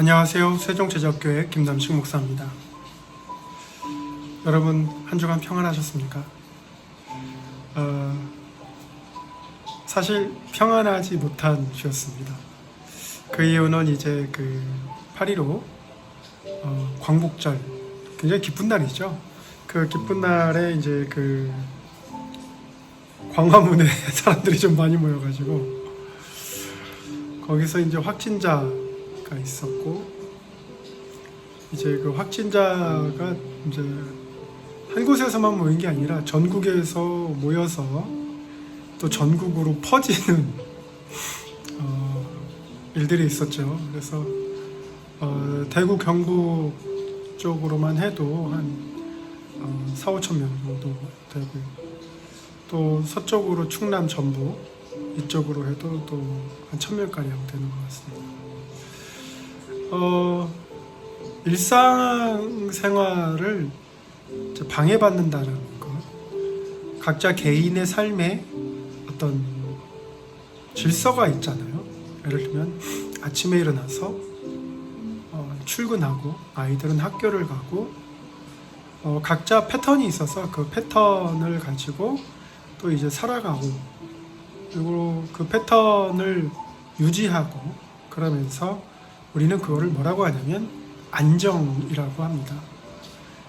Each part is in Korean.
안녕하세요. 세종제자교회 김남식 목사입니다. 여러분 한 주간 평안하셨습니까? 사실 평안하지 못한 주였습니다. 그 이유는 이제 8.15 광복절, 굉장히 기쁜 날이죠. 그 기쁜 날에 이제 광화문에 사람들이 좀 많이 모여가지고 거기서 이제 확진자가 있었고, 이제 그 확진자가 이제 한 곳에서만 모인 게 아니라 전국에서 모여서 또 전국으로 퍼지는 일들이 있었죠. 그래서 대구 경북 쪽으로만 해도 한 4-5천 명 정도 되고, 또 서쪽으로 충남 전북 이쪽으로 해도 또 한 1,000명가량 되는 것 같습니다. 일상생활을 방해받는다는 것, 각자 개인의 삶에 어떤 질서가 있잖아요. 예를 들면 아침에 일어나서 출근하고, 아이들은 학교를 가고, 각자 패턴이 있어서 그 패턴을 가지고 또 이제 살아가고, 그리고 그 패턴을 유지하고, 그러면서 우리는 그거를 뭐라고 하냐면 안정이라고 합니다.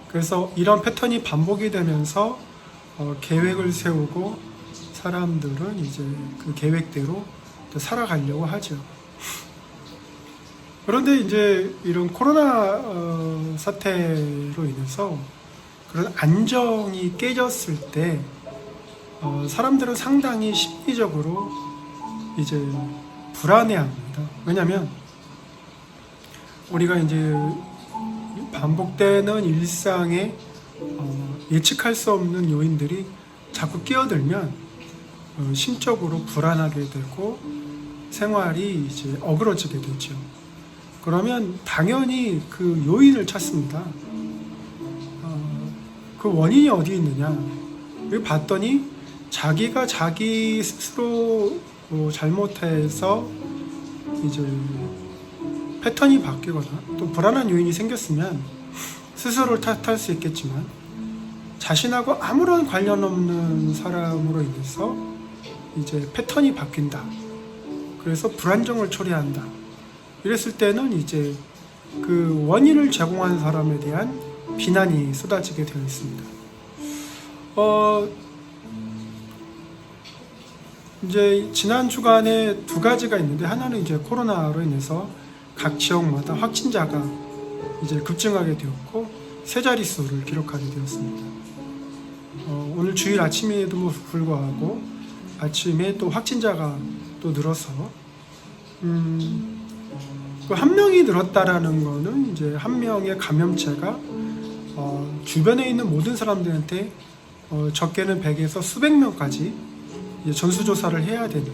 그래서 이런 패턴이 반복이 되면서 계획을 세우고 사람들은 이제 그 계획대로 살아가려고 하죠. 그런데 이제 이런 코로나 사태로 인해서 그런 안정이 깨졌을 때 사람들은 상당히 심리적으로 이제 불안해합니다. 왜냐하면 우리가 이제 반복되는 일상에 예측할 수 없는 요인들이 자꾸 끼어들면 심적으로 불안하게 되고 생활이 이제 어그러지게 되죠. 그러면 당연히 그 요인을 찾습니다. 그 원인이 어디 있느냐? 여기 봤더니 자기가 자기 스스로 잘못해서 이제 패턴이 바뀌거나 또 불안한 요인이 생겼으면 스스로를 탓할 수 있겠지만, 자신하고 아무런 관련 없는 사람으로 인해서 이제 패턴이 바뀐다. 그래서 불안정을 초래한다. 이랬을 때는 이제 그 원인을 제공한 사람에 대한 비난이 쏟아지게 되어 있습니다. 이제 지난 주간에 두 가지가 있는데, 하나는 이제 코로나로 인해서 각 지역마다 확진자가 이제 급증하게 되었고 세 자릿수를 기록하게 되었습니다. 오늘 주일 아침에도 불구하고 아침에 또 확진자가 또 늘어서 그 한 명이 늘었다라는 거는 이제 한 명의 감염체가 주변에 있는 모든 사람들한테 적게는 100에서 수백 명까지 이제 전수조사를 해야 되는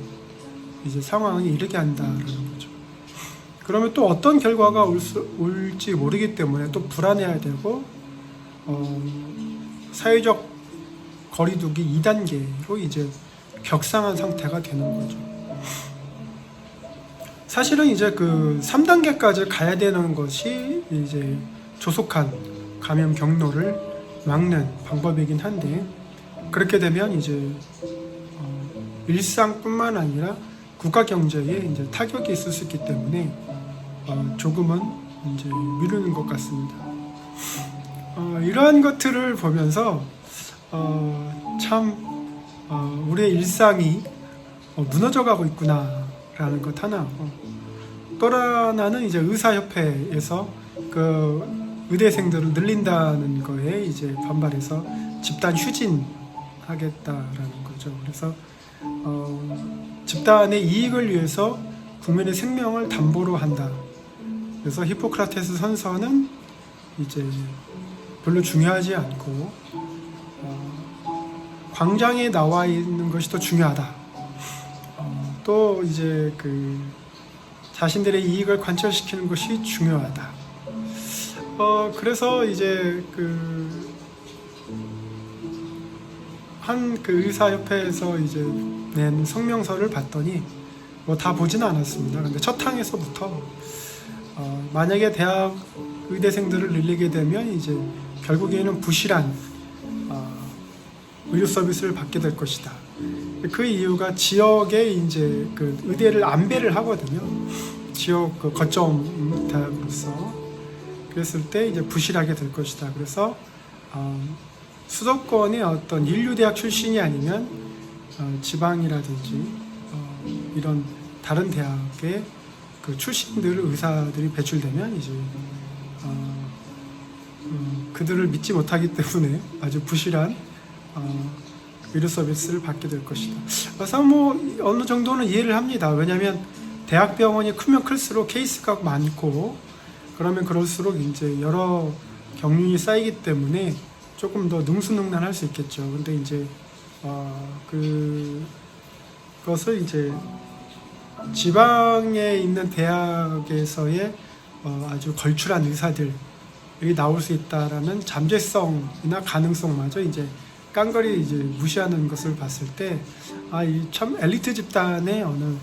이제 상황에 이르게 한다라는 거죠. 그러면 또 어떤 결과가 올지 모르기 때문에 또 불안해야 되고, 사회적 거리두기 2단계로 이제 격상한 상태가 되는 거죠. 사실은 이제 그 3단계까지 가야 되는 것이 이제 조속한 감염 경로를 막는 방법이긴 한데, 그렇게 되면 이제 일상뿐만 아니라 국가 경제에 이제 타격이 있을 수 있기 때문에 조금은 이제 미루는 것 같습니다. 이러한 것들을 보면서 참 우리의 일상이 무너져가고 있구나라는 것 하나하고, 또 하나는 이제 의사협회에서 그 의대생들을 늘린다는 거에 이제 반발해서 집단 휴진하겠다라는 거죠. 그래서 집단의 이익을 위해서 국민의 생명을 담보로 한다. 그래서 히포크라테스 선서는 이제 별로 중요하지 않고 광장에 나와 있는 것이 더 중요하다. 또 이제 그 자신들의 이익을 관철시키는 것이 중요하다. 그래서 이제 한 의사협회에서 이제 낸 성명서를 봤더니 뭐 다 보지는 않았습니다. 근데 첫 항에서부터 만약에 대학 의대생들을 늘리게 되면 이제 결국에는 부실한 의료 서비스를 받게 될 것이다. 그 이유가 지역에 이제 그 의대를 안배를 하거든요. 지역 그 거점 대학으로서. 그랬을 때 이제 부실하게 될 것이다. 그래서 수도권의 어떤 인류대학 출신이 아니면 지방이라든지 이런 다른 대학의 그 출신들 의사들이 배출되면 이제 그들을 믿지 못하기 때문에 아주 부실한 의료 서비스를 받게 될 것이다. 그래서 뭐 어느 정도는 이해를 합니다. 왜냐하면 대학병원이 크면 클수록 케이스가 많고 그러면 그럴수록 이제 여러 경륜이 때문에 조금 더 능수능란할 수 있겠죠. 근데 이제 그것을 이제 지방에 있는 대학에서의 아주 걸출한 의사들이 나올 수 있다라는 잠재성이나 가능성마저 이제 깡그리 이제 무시하는 것을 봤을 때, 이 참 엘리트 집단의 어느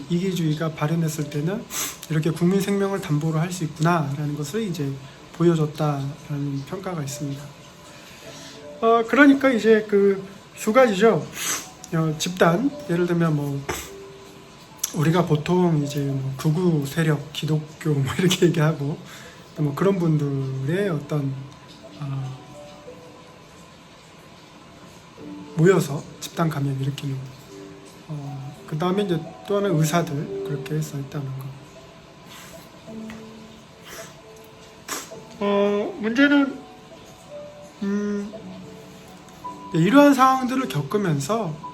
이기주의가 발현했을 때는 이렇게 국민 생명을 담보로 할 수 있구나라는 것을 이제 보여줬다라는 평가가 있습니다. 그러니까 이제 그 두 가지죠. 집단, 예를 들면 뭐 우리가 보통 이제 뭐 극우 세력, 기독교 뭐 이렇게 얘기하고 뭐 그런 분들의 어떤 모여서 집단 감염 일으키는 그 다음에 이제 또 하나 의사들 그렇게 써 있다는 거. 문제는 이러한 상황들을 겪으면서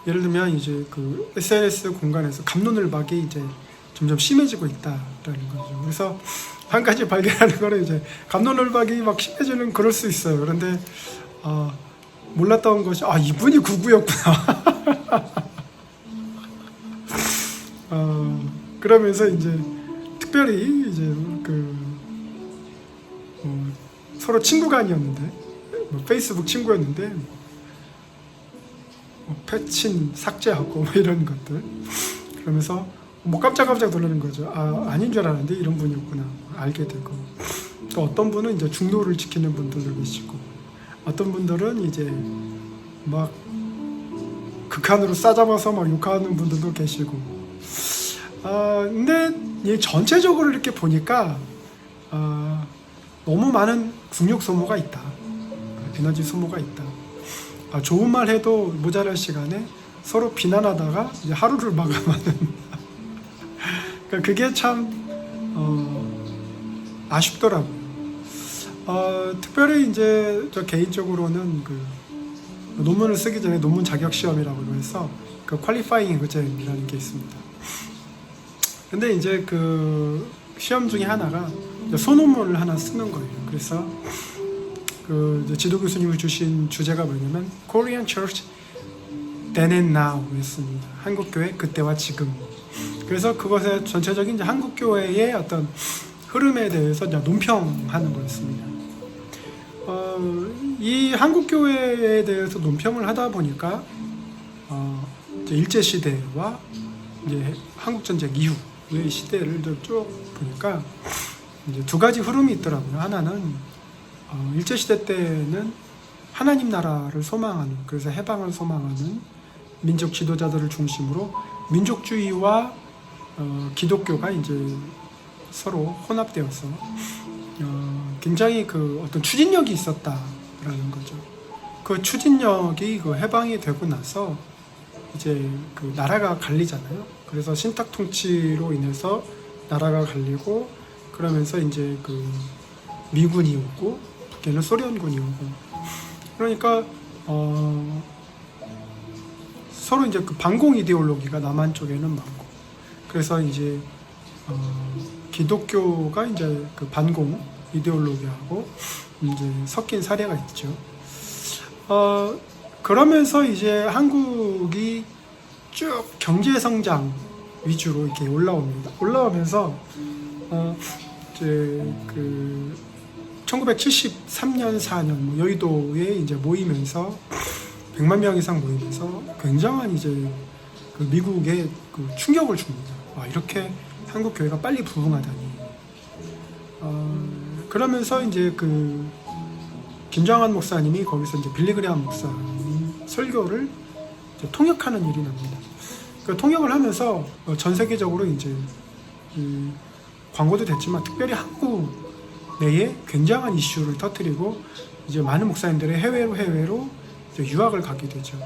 예를 들면 이제 그 SNS 공간에서 갑론을박이 이제 점점 심해지고 있다라는 거죠. 그래서 한 가지 발견하는 거는 이제 갑론을박이 막 심해지는 그럴 수 있어요. 그런데 몰랐던 것이 이분이 구구였구나. 그러면서 이제 특별히 이제 서로 친구가 아니었는데 페이스북 친구였는데 패친 삭제하고 이런 것들 그러면서 깜짝깜짝 놀라는 거죠. 아닌 줄 알았는데 이런 분이었구나 알게 되고 또 어떤 분은 이제 중도를 지키는 분들도 계시고 어떤 분들은 이제 막 극한으로 싸잡아서 막 욕하는 분들도 계시고 근데 전체적으로 이렇게 보니까 너무 많은 국력 소모가 있다. 에너지 소모가 있다. 좋은 말 해도 모자랄 시간에 서로 비난하다가 이제 하루를 마감하는 그러니까 그게 참 아쉽더라고요. 특별히 이제 저 개인적으로는 그 논문을 쓰기 전에 논문 자격 시험이라고 해서 그 퀄리파잉 에그잼이라는 게 있습니다. 근데 이제 그 시험 중에 하나가 소논문을 하나 쓰는 거예요. 그래서 그 지도 교수님이 주신 주제가 뭐냐면 Korean Church Then and Now였습니다. 한국 교회 그때와 지금. 그래서 그것의 전체적인 이제 한국 교회의 어떤 흐름에 대해서 이제 논평하는 거였습니다. 이 한국 교회에 대해서 논평을 하다 보니까 이제 일제 시대와 이제 한국 전쟁 이후의 시대를 쭉 보니까 이제 두 가지 흐름이 있더라고요. 하나는 일제시대 때는 하나님 나라를 소망하는, 그래서 해방을 소망하는 민족 지도자들을 중심으로 민족주의와 기독교가 이제 서로 혼합되어서 굉장히 그 어떤 추진력이 있었다라는 거죠. 그 추진력이 그 해방이 되고 나서 이제 그 나라가 갈리잖아요. 그래서 신탁 통치로 인해서 나라가 갈리고 그러면서 이제 그 미군이 오고 북에는 소련군이 오고 그러니까 서로 이제 그 반공 이데올로기가 남한 쪽에는 많고 그래서 이제 기독교가 이제 그 반공 이데올로기하고 이제 섞인 사례가 있죠. 그러면서 이제 한국이 쭉 경제 성장 위주로 이렇게 올라옵니다. 올라오면서 이제 그 1973년, 4년 뭐 여의도에 이제 모이면서 100만 명 이상 모이면서 굉장한 이제 그 미국에 그 충격을 줍니다. 이렇게 한국 교회가 빨리 부흥하다니. 그러면서 이제 그 김정한 목사님이 거기서 이제 빌리그레함 목사님 설교를 이제 통역하는 일이 납니다. 그 통역을 하면서 전 세계적으로 이제 광고도 됐지만 특별히 한국 내에 굉장한 이슈를 터뜨리고 이제 많은 목사님들이 해외로 이제 유학을 가게 되죠.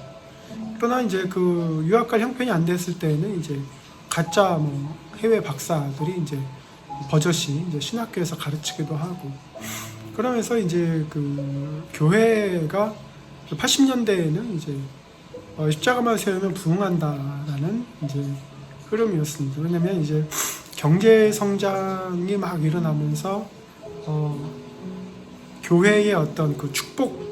그러나 이제 그 유학 갈 형편이 안 됐을 때는 이제 가짜 뭐 해외 박사들이 이제 버젓이 이제 신학교에서 가르치기도 하고 그러면서 이제 그 교회가 80년대에는 이제 십자가만 세우면 부흥한다라는 이제 흐름이었습니다. 왜냐면 이제 경제 성장이 막 일어나면서 교회의 어떤 그 축복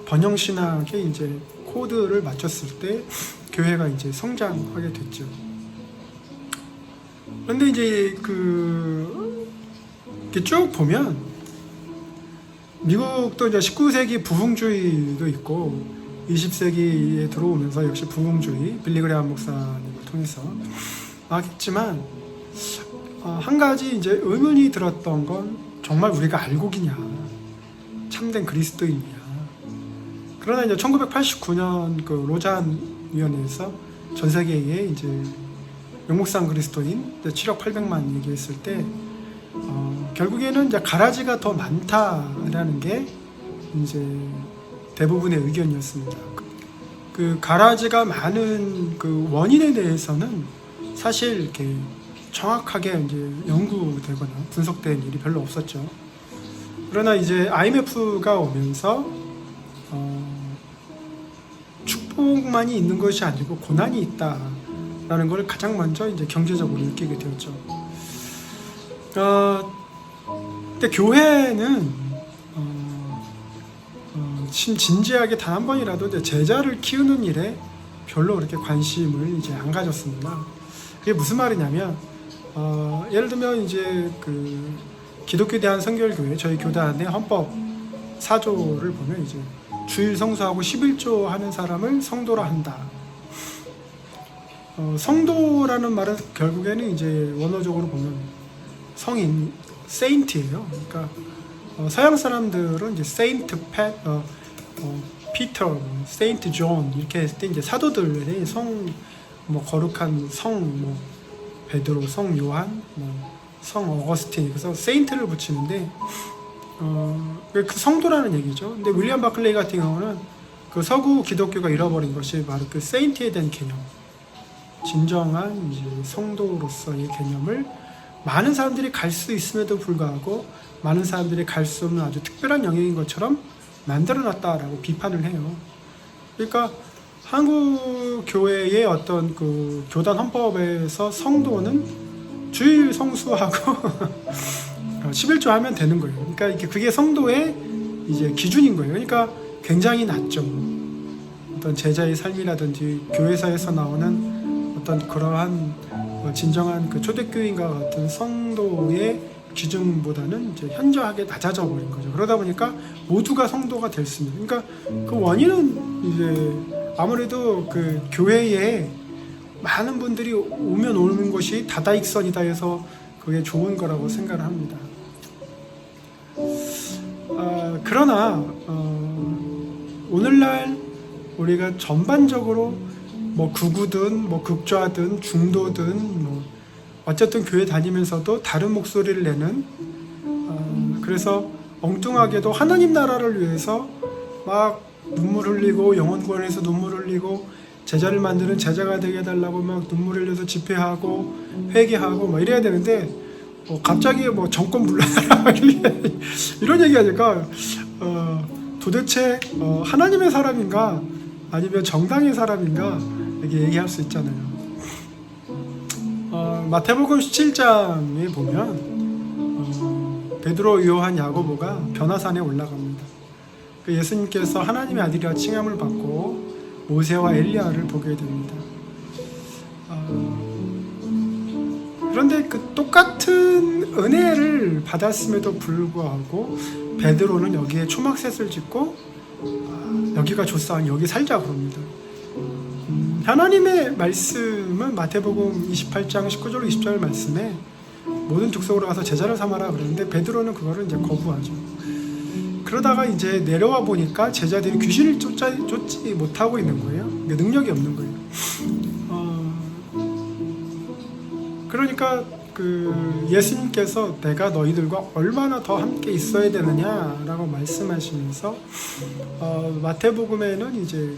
번영 신학에 이제 코드를 맞췄을 때 교회가 이제 성장하게 됐죠. 그런데 이제 이렇게 쭉 보면 미국도 이제 19세기 부흥주의도 있고 20세기에 들어오면서 역시 부흥주의 빌리그레함 목사님을 통해서 하겠지만 한 가지 이제 의문이 들었던 건 정말 우리가 알고기냐 참된 그리스도인이냐. 그러나 이제 1989년 그 로잔 위원회에서 전 세계에 이제 영국산 그리스도인 7억 800만 얘기했을 때 결국에는 이제 가라지가 더 많다라는 게 이제 대부분의 의견이었습니다. 그 가라지가 많은 그 원인에 대해서는 사실 이렇게 정확하게 이제 연구되거나 분석된 일이 별로 없었죠. 그러나 이제 IMF가 오면서 축복만이 있는 것이 아니고 고난이 있다라는 걸 가장 먼저 이제 경제적으로 느끼게 되었죠. 근데 교회는 진지하게 단 한 번이라도 이제 제자를 키우는 일에 별로 그렇게 관심을 이제 안 가졌습니다. 그게 무슨 말이냐면 예를 들면 이제 그 기독교 대한 선결교회 저희 교단의 헌법 4조를 보면 이제 주일 성수하고 11조 하는 사람을 성도라 한다. 성도라는 말은 결국에는 이제 원어적으로 보면 성인, saint예요. 그러니까 서양 사람들은 이제 saint 피터, 세인트 존 이렇게 했을 때 이제 사도들의 뭐 거룩한 뭐 베드로, 성 요한, 성 어거스틴 그래서 세인트를 붙이는데 그 성도라는 얘기죠. 근데 윌리엄 바클레이 같은 경우는 그 서구 기독교가 잃어버린 것이 바로 그 세인트에 대한 개념, 진정한 이제 성도로서의 개념을 많은 사람들이 갈 수 있음에도 불구하고 많은 사람들이 갈 수 없는 아주 특별한 영역인 것처럼 만들어놨다라고 비판을 해요. 그러니까 한국 교회의 어떤 그 교단 헌법에서 성도는 주일 성수하고 11조 하면 되는 거예요. 그러니까 그게 성도의 이제 기준인 거예요. 그러니까 굉장히 낮죠. 어떤 제자의 삶이라든지 교회사에서 나오는 어떤 그러한 진정한 그 초대교인과 같은 성도의 기준보다는 이제 현저하게 낮아져 버린 거죠. 그러다 보니까 모두가 성도가 될 수 있는. 그러니까 그 원인은 이제 아무래도 그 교회에 많은 분들이 오면 오는 것이 다다익선이다 해서 그게 좋은 거라고 생각을 합니다. 그러나 오늘날 우리가 전반적으로 뭐 극우든 뭐 극좌든 중도든 뭐 어쨌든 교회 다니면서도 다른 목소리를 내는 그래서 엉뚱하게도 하나님 나라를 위해서 막 눈물 흘리고 영혼 구원에서 눈물 흘리고 제자를 만드는 제자가 되게 해달라고 막 눈물 흘려서 집회하고 회개하고 막 이래야 되는데 갑자기 뭐 정권 물러나라 이런 얘기하니까 도대체 하나님의 사람인가 아니면 정당의 사람인가 이렇게 얘기할 수 있잖아요. 마태복음 17장에 보면 베드로, 요한, 야고보가 변화산에 올라갑니다. 예수님께서 하나님의 아들이라 칭함을 받고 모세와 엘리야를 보게 됩니다. 그런데 그 똑같은 은혜를 받았음에도 불구하고 베드로는 여기에 초막셋을 짓고 여기가 좋사오니 여기 살자 그럽니다. 하나님의 말씀은 마태복음 28장 19절 20절 말씀에 모든 족속으로 가서 제자를 삼아라 그러는데 베드로는 그거를 이제 거부하죠. 그러다가 이제 내려와 보니까 제자들이 귀신을 쫓지 못하고 있는 거예요. 능력이 없는 거예요. 그러니까 예수님께서 내가 너희들과 얼마나 더 함께 있어야 되느냐라고 말씀하시면서 마태복음에는 이제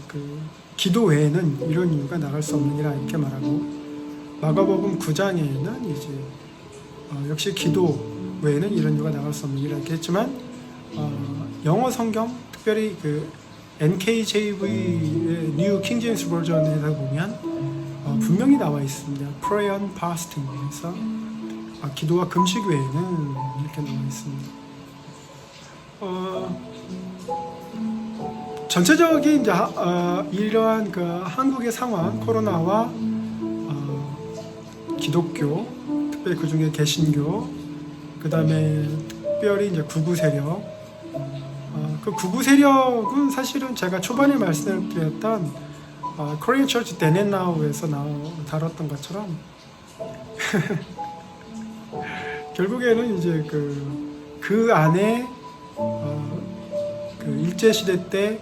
기도 외에는 이런 이유가 나갈 수 없느니라 이렇게 말하고, 마가복음 9장에는 이제 역시 기도 외에는 이런 이유가 나갈 수 없느니라 이렇게 했지만, 영어 성경 특별히 NKJV의 뉴 킹제임스 버전에서 보면 분명히 나와 있습니다. Prayer and Fasting에서 기도와 금식 외에는 이렇게 나와 있습니다. 전체적인 이제 이러한 한국의 상황, 코로나와 기독교, 특별히 그 중에 개신교, 그 다음에 특별히 이제 구구 세력. 그 구구 세력은 사실은 제가 초반에 말씀드렸던 Korean Church Then and Now에서 다뤘던 것처럼 결국에는 이제 그 안에 일제 시대 때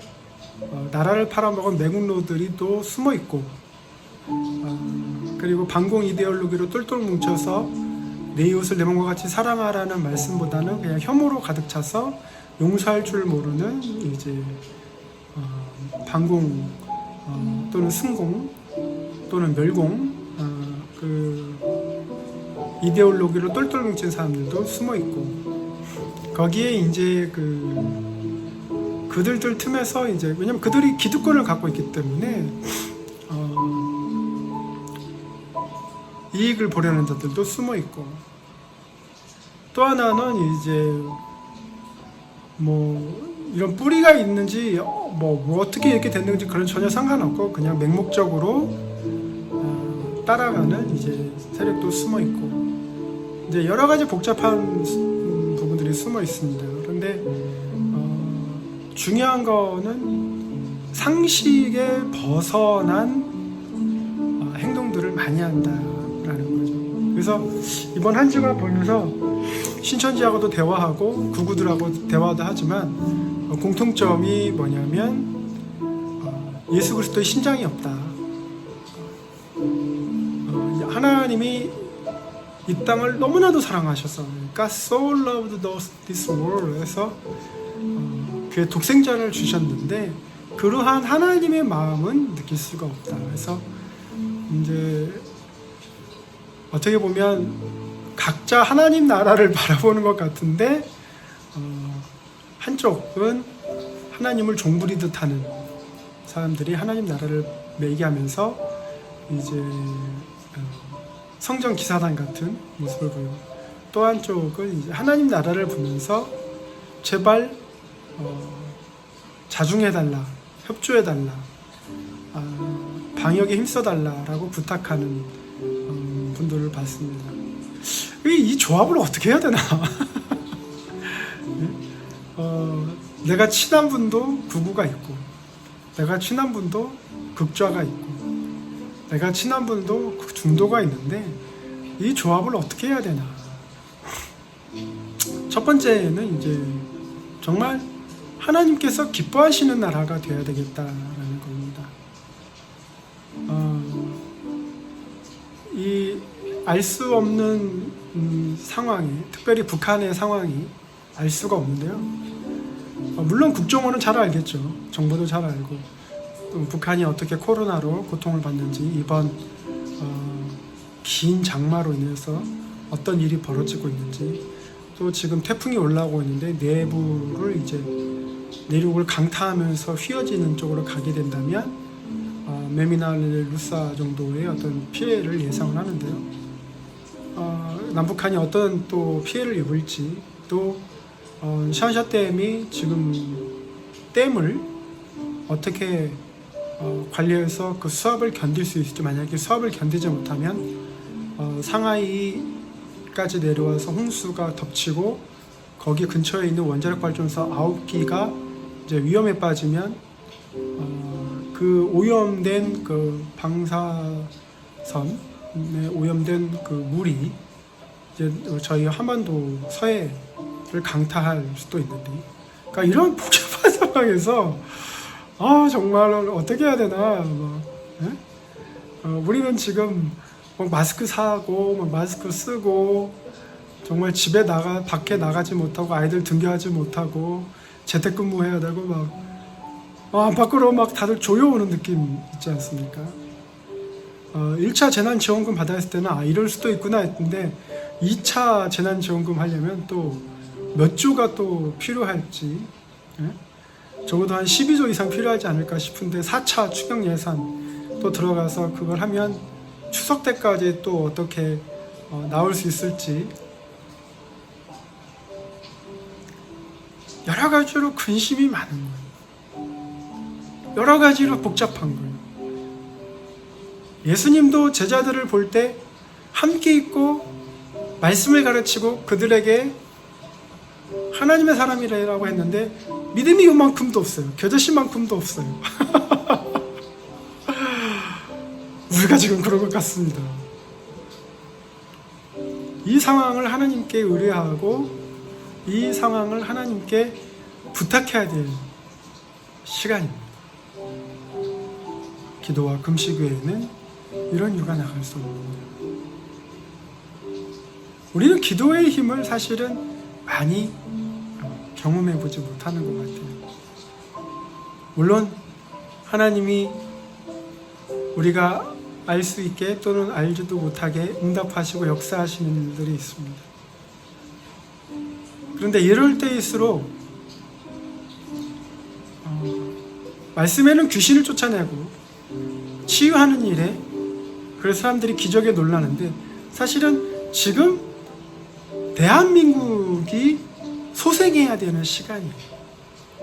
나라를 팔아먹은 매국노들이 또 숨어 있고, 그리고 반공 이데올로기로 똘똘 뭉쳐서 내 이웃을 내 몸과 같이 사랑하라는 말씀보다는 그냥 혐오로 가득 차서 용서할 줄 모르는 이제 반공 또는 승공 또는 멸공 이데올로기로 똘똘 뭉친 사람들도 숨어 있고, 거기에 이제 그들들 틈에서 이제, 왜냐면 그들이 기득권을 갖고 있기 때문에 이익을 보려는 자들도 숨어 있고, 또 하나는 이제 이런 뿌리가 있는지 어떻게 이렇게 됐는지 그런 전혀 상관없고 그냥 맹목적으로 따라가는 이제 세력도 숨어 있고, 이제 여러 가지 복잡한 부분들이 숨어 있습니다. 그런데 중요한 거는 상식에 벗어난 행동들을 많이 한다라는 거죠. 그래서 이번 한 주가 보면서 신천지하고도 대화하고 구구들하고 대화도 하지만 공통점이 뭐냐면 예수 그리스도의 심장이 없다. 하나님이 이 땅을 너무나도 사랑하셔서 God so loved this world 해서 그의 독생자를 주셨는데 그러한 하나님의 마음은 느낄 수가 없다. 그래서 이제 어떻게 보면 각자 하나님 나라를 바라보는 것 같은데 한쪽은 하나님을 종부리듯 하는 사람들이 하나님 나라를 매개하면서 이제 성전 기사단 같은 모습을 보이고, 또 한쪽은 이제 하나님 나라를 보면서 제발 자중해달라, 협조해달라, 방역에 힘써달라라고 부탁하는 분들을 봤습니다. 이 조합을 어떻게 해야 되나? 내가 친한 분도 구구가 있고, 내가 친한 분도 극좌가 있고, 내가 친한 분도 중도가 있는데 이 조합을 어떻게 해야 되나? 첫 번째는 이제 정말 하나님께서 기뻐하시는 나라가 되어야 되겠다라는 겁니다. 이 알 수 없는 상황이, 특별히 북한의 상황이 알 수가 없는데요. 물론 국정원은 잘 알겠죠. 정부도 잘 알고, 또 북한이 어떻게 코로나로 고통을 받는지, 이번 긴 장마로 인해서 어떤 일이 벌어지고 있는지, 또 지금 태풍이 올라오고 있는데 내부를 이제 내륙을 강타하면서 휘어지는 쪽으로 가게 된다면 메미나 루사 정도의 어떤 피해를 예상을 하는데요. 남북한이 어떤 또 피해를 입을지, 또 샤샤댐이 지금 댐을 어떻게 관리해서 그 수압을 견딜 수 있을지, 만약에 수압을 견디지 못하면 상하이까지 내려와서 홍수가 덮치고 거기 근처에 있는 원자력 발전소 9기가 이제 위험에 빠지면 그 오염된 그 방사선에 오염된 그 물이 이제 저희 한반도 서해를 강타할 수도 있는데, 그러니까 이런 복잡한 상황에서 정말 어떻게 해야 되나. 우리는 지금 마스크 사고 마스크 쓰고 정말 밖에 나가지 못하고 아이들 등교하지 못하고 재택근무해야 되고 밖으로 다들 조여오는 느낌 있지 않습니까? 1차 재난지원금 받았을 때는 이럴 수도 있구나 했는데 2차 재난지원금 하려면 또 몇 조가 또 필요할지, 적어도 한 12조 이상 필요하지 않을까 싶은데 4차 추경 예산 또 들어가서 그걸 하면 추석 때까지 또 어떻게 나올 수 있을지 여러 가지로 근심이 많은 거예요. 여러 가지로 복잡한 거예요. 예수님도 제자들을 볼 때 함께 있고 말씀을 가르치고 그들에게 하나님의 사람이라고 했는데 믿음이 요만큼도 없어요. 겨자씨만큼도 없어요. 우리가 지금 그런 것 같습니다. 이 상황을 하나님께 의뢰하고 이 상황을 하나님께 부탁해야 될 시간입니다. 기도와 금식 외에는 이런 이유가 나갈 수 없습니다. 우리는 기도의 힘을 사실은 많이 경험해보지 못하는 것 같아요. 물론 하나님이 우리가 알 수 있게 또는 알지도 못하게 응답하시고 역사하시는 일들이 있습니다. 그런데 이럴 때일수록 말씀에는 귀신을 쫓아내고 치유하는 일에 그래서 사람들이 기적에 놀라는데, 사실은 지금 대한민국이 소생해야 되는 시간이에요.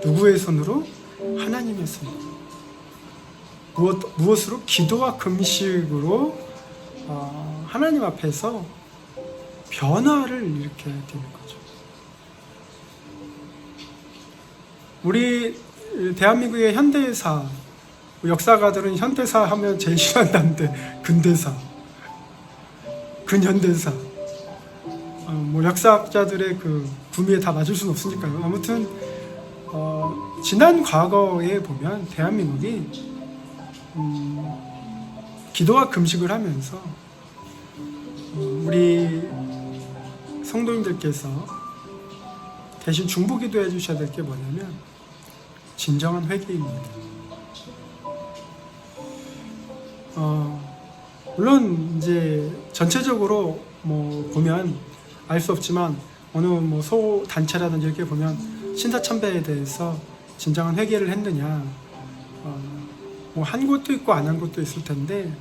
누구의 손으로? 하나님의 손으로. 무엇으로? 기도와 금식으로 하나님 앞에서 변화를 일으켜야 되는 거죠. 우리 대한민국의 현대사, 역사가들은 현대사 하면 제일 싫어한다는데 근대사, 근현대사, 역사학자들의 그 구미에 다 맞을 수는 없으니까요. 아무튼 지난 과거에 보면 대한민국이 기도와 금식을 하면서 우리 성도님들께서 대신 중보기도해 주셔야 될 게 뭐냐면 진정한 회개입니다. 물론 이제 전체적으로 보면 알 수 없지만 어느 소 단체라든지 이렇게 보면 신사참배에 대해서 진정한 회개를 했느냐, 한 곳도 있고 안 한 곳도 있을 텐데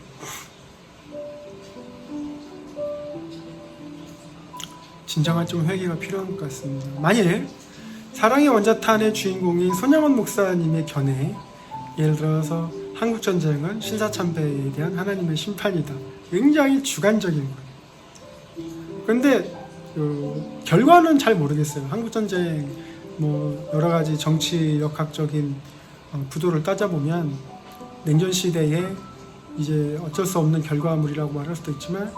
진정한 좀 회개가 필요한 것 같습니다. 만일 사랑의 원자탄의 주인공인 손양원 목사님의 견해, 예를 들어서 한국전쟁은 신사참배에 대한 하나님의 심판이다, 굉장히 주관적인 거예요. 그런데 결과는 잘 모르겠어요. 한국전쟁 여러 가지 정치 역학적인 구도를 따져보면 냉전 시대에 이제 어쩔 수 없는 결과물이라고 말할 수도 있지만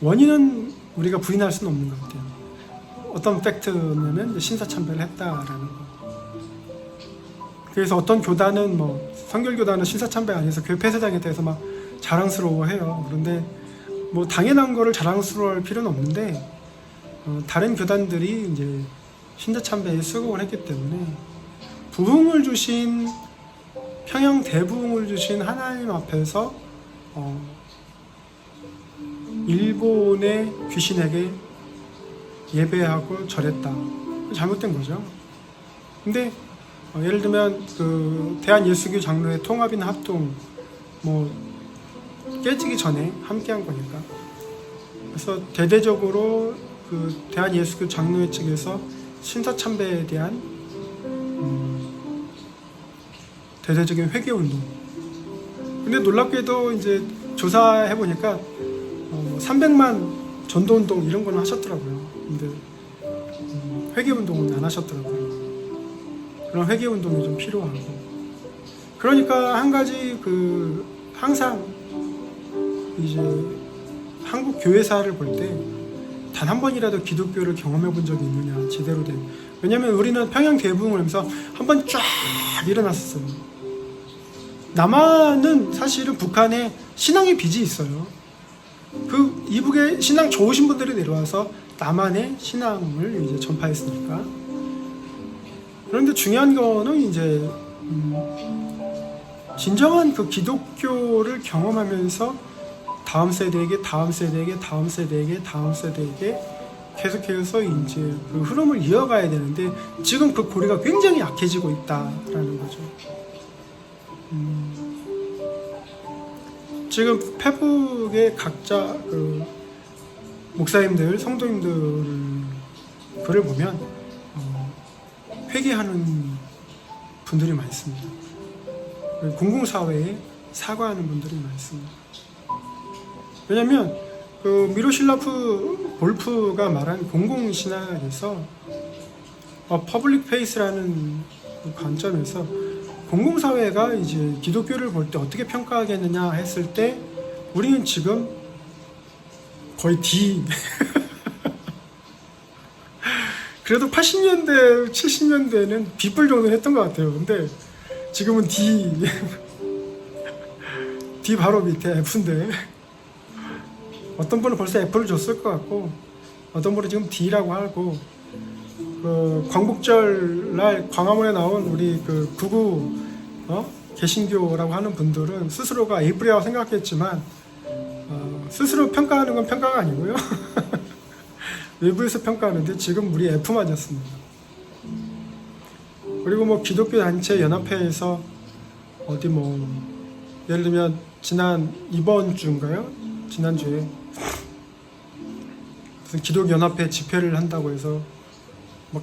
원인은 우리가 부인할 수는 없는 것 같아요. 어떤 팩트냐면 신사참배를 했다라는 거. 그래서 어떤 교단은 선결교단은 신사참배 아니어서 교회 폐쇄당에 대해서 막 자랑스러워해요. 그런데 당연한 거를 자랑스러워할 필요는 없는데 다른 교단들이 이제 신사참배에 수긍을 했기 때문에 부흥을 주신, 평양 대부흥을 주신 하나님 앞에서 일본의 귀신에게 예배하고 절했다. 잘못된 거죠. 근데 예를 들면 그 대한예수교 장로회 통합이나 합동 깨지기 전에 함께한 거니까. 그래서 대대적으로 그 대한예수교 장로회 측에서 신사참배에 대한 대대적인 회개 운동. 근데 놀랍게도 이제 조사해 보니까 300만 전도 운동 이런 거는 하셨더라고요. 근데 회개 운동은 안 하셨더라고요. 그런 회개 운동이 좀 필요하고. 그러니까 한 가지 항상 이제 한국 교회사를 볼 때 단 한 번이라도 기독교를 경험해 본 적이 있느냐 제대로 된. 왜냐면 우리는 평양 대부흥을 하면서 한 번 쫙 일어났었어요. 남한은 사실은 북한에 신앙의 빚이 있어요. 이북에 신앙 좋으신 분들이 내려와서 남한의 신앙을 이제 전파했으니까. 그런데 중요한 거는 이제 진정한 그 기독교를 경험하면서 다음 세대에게 계속해서 이제 그 흐름을 이어가야 되는데 지금 그 고리가 굉장히 약해지고 있다라는 거죠. 지금 페북에 각자 목사님들, 성도님들 글을 보면 회개하는 분들이 많습니다. 공공사회에 사과하는 분들이 많습니다. 왜냐면 미로슬라프 볼프가 말한 공공신학에서 퍼블릭 페이스라는 관점에서 공공사회가 이제 기독교를 볼 때 어떻게 평가하겠느냐 했을 때 우리는 지금 거의 D 그래도 80년대, 70년대는 B뿔 정도는 했던 것 같아요. 근데 지금은 D D 바로 밑에 F인데 어떤 분은 벌써 F를 줬을 것 같고 어떤 분은 지금 D라고 하고 광복절 날 광화문에 나온 우리 구구 개신교라고 하는 분들은 스스로가 A뿔이라고 생각했지만 스스로 평가하는 건 평가가 아니고요. 외부에서 평가하는데 지금 우리 F 맞았습니다. 그리고 기독교 단체 연합회에서 예를 들면 이번 주인가요? 지난주에 무슨 기독연합회 집회를 한다고 해서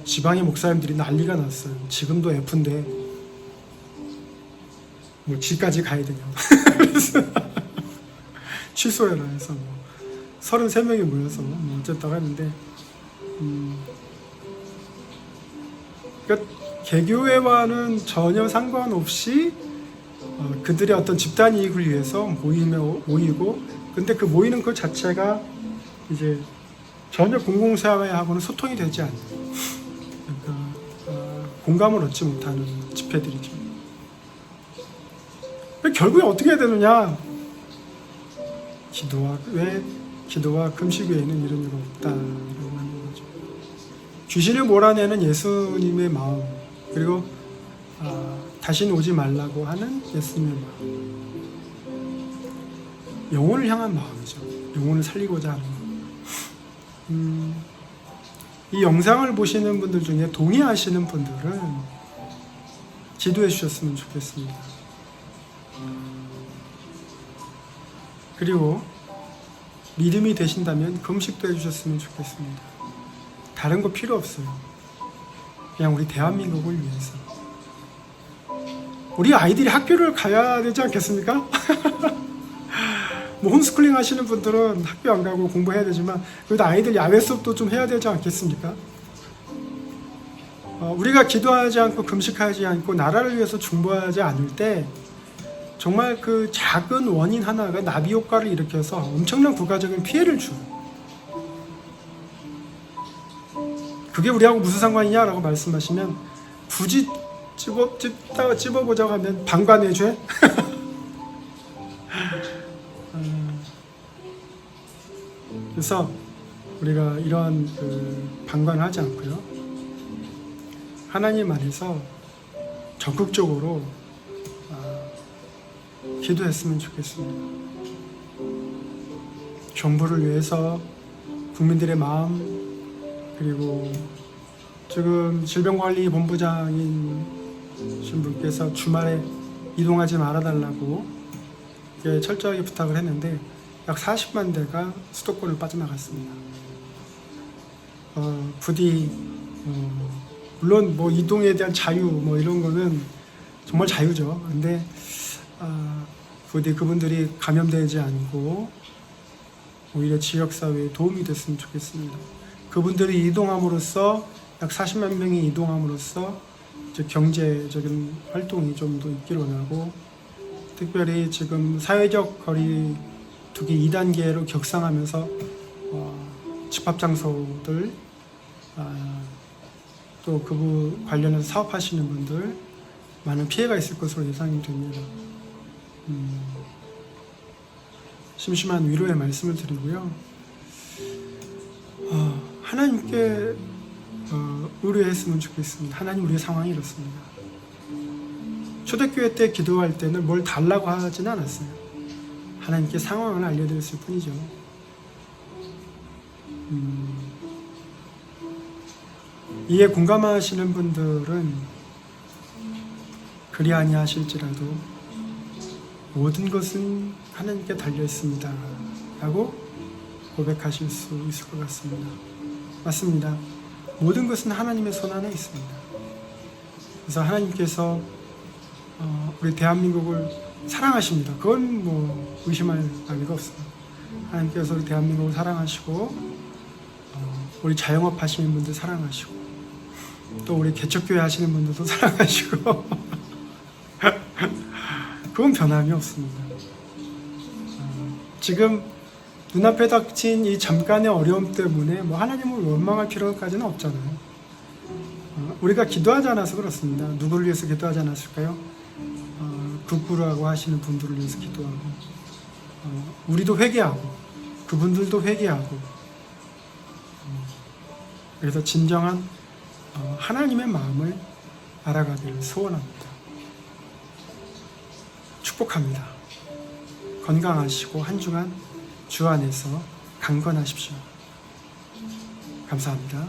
지방의 목사님들이 난리가 났어요. 지금도 F인데 G까지 가야 되냐. 그래서 취소해라 해서 33명이 모여서 어쨌다고 했는데 그러니까 개교회와는 전혀 상관없이 그들의 어떤 집단 이익을 위해서 모이고 근데 그 모이는 것 자체가 이제 전혀 공공사회하고는 소통이 되지 않는 그러니까 공감을 얻지 못하는 집회들이죠. 결국에 어떻게 해야 되느냐? 기도와 금식 외에는 이런 일은 없다라고 하는 거죠. 귀신을 몰아내는 예수님의 마음 그리고 다시는 오지 말라고 하는 예수님의 마음 영혼을 향한 마음이죠. 영혼을 살리고자 하는 마음. 이 영상을 보시는 분들 중에 동의하시는 분들은 기도해 주셨으면 좋겠습니다. 그리고 믿음이 되신다면 금식도 해주셨으면 좋겠습니다. 다른 거 필요 없어요. 그냥 우리 대한민국을 위해서. 우리 아이들이 학교를 가야 되지 않겠습니까? 홈스쿨링 하시는 분들은 학교 안 가고 공부해야 되지만 그래도 아이들 야외 수업도 좀 해야 되지 않겠습니까? 우리가 기도하지 않고 금식하지 않고 나라를 위해서 중보하지 않을 때 정말 그 작은 원인 하나가 나비 효과를 일으켜서 엄청난 국가적인 피해를 줘요. 그게 우리하고 무슨 상관이냐라고 말씀하시면 굳이 찝어보자고 하면 방관의 죄? 그래서 우리가 이러한 방관을 하지 않고요. 하나님 안에서 적극적으로 기도했으면 좋겠습니다. 정부를 위해서 국민들의 마음 그리고 지금 질병관리본부장인 분께서 주말에 이동하지 말아달라고 철저하게 부탁을 했는데 약 40만 대가 수도권을 빠져나갔습니다. 부디 물론 이동에 대한 자유 이런 거는 정말 자유죠. 근데 부디 그분들이 감염되지 않고 오히려 지역사회에 도움이 됐으면 좋겠습니다. 그분들이 이동함으로써 약 40만 명이 이동함으로써 이제 경제적인 활동이 좀 더 있기를 원하고, 특별히 지금 사회적 거리 두기 2단계로 격상하면서 집합장소들, 또 그 관련해서 사업하시는 분들 많은 피해가 있을 것으로 예상이 됩니다. 심심한 위로의 말씀을 드리고요. 하나님께 의뢰했으면 좋겠습니다. 하나님, 우리의 상황이 이렇습니다. 초대교회 때 기도할 때는 뭘 달라고 하지는 않았어요. 하나님께 상황을 알려드렸을 뿐이죠. 이에 공감하시는 분들은 그리 아니하실지라도 모든 것은 하나님께 달려 있습니다 라고 고백하실 수 있을 것 같습니다. 맞습니다. 모든 것은 하나님의 손 안에 있습니다. 그래서 하나님께서 우리 대한민국을 사랑하십니다. 그건 뭐 의심할 나위가 없습니다. 하나님께서 우리 대한민국을 사랑하시고, 우리 자영업 하시는 분들 사랑하시고, 또 우리 개척교회 하시는 분들도 사랑하시고 그건 변함이 없습니다. 지금 눈앞에 닥친 이 잠깐의 어려움 때문에 뭐 하나님을 원망할 필요까지는 없잖아요. 우리가 기도하지 않아서 그렇습니다. 누구를 위해서 기도하지 않았을까요? 국부라고 하시는 분들을 위해서 기도하고, 우리도 회개하고 그분들도 회개하고, 그래서 진정한 하나님의 마음을 알아가기를 소원합니다. 축복합니다. 건강하시고 한 주간 주 안에서 강건하십시오. 감사합니다.